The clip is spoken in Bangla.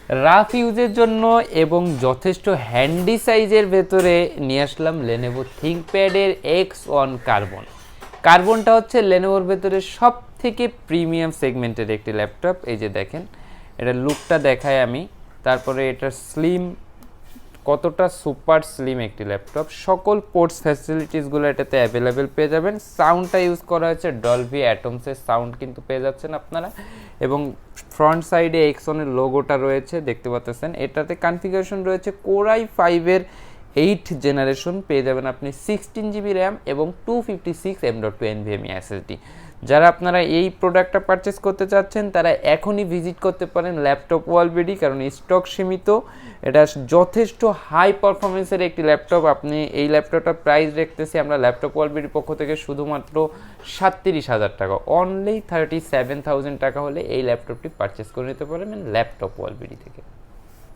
রাফ ইউজের জন্য এবং যথেষ্ট হ্যান্ডি সাইজের ভেতরে নিয়ে আসলাম লেনোভো থিঙ্কপ্যাডের X1 কার্বন। কার্বনটা হচ্ছে লেনোভোর ভেতরে সব থেকে প্রিমিয়াম সেগমেন্টের একটি ল্যাপটপ। এই যে দেখেন, এটা লুকটা দেখায় আমি, তারপরে এটা স্লিম, কতটা সুপার স্লিম একটি ল্যাপটপ। সকল পোর্টস ফ্যাসিলিটিসগুলো এটাতে অ্যাভেলেবেল পেয়ে যাবেন। সাউন্ডটা ইউজ করা হয়েছে ডলবি অ্যাটমসের সাউন্ড কিন্তু পেয়ে যাচ্ছেন আপনারা, এবং ফ্রন্ট সাইডে এক্সনের লোগোটা রয়েছে দেখতে পাচ্ছেন। এটাতে কনফিগারেশন রয়েছে কোরাই 5-এর 8th জেনারেশন, পেয়ে যাবেন আপনি 16 GB র্যাম এবং 256 M.2 NVMe SSD। যারা আপনারা এই প্রোডাক্টটা পারচেস করতে চাচ্ছেন তারা এখনই ভিজিট করতে পারেন ল্যাপটপ ওয়ালবিডি, কারণ স্টক সীমিত। এটা যথেষ্ট হাই পারফরমেন্সের একটি ল্যাপটপ। আপনি এই ল্যাপটপটার প্রাইস দেখতেছি আমরা ল্যাপটপ ওয়ালবিডির পক্ষ থেকে শুধুমাত্র 37,000 টাকা, অনলি 37,000 টাকা হলে এই ল্যাপটপটি পারচেস করে নিতে পারবেন ল্যাপটপ ওয়ালবিডি থেকে।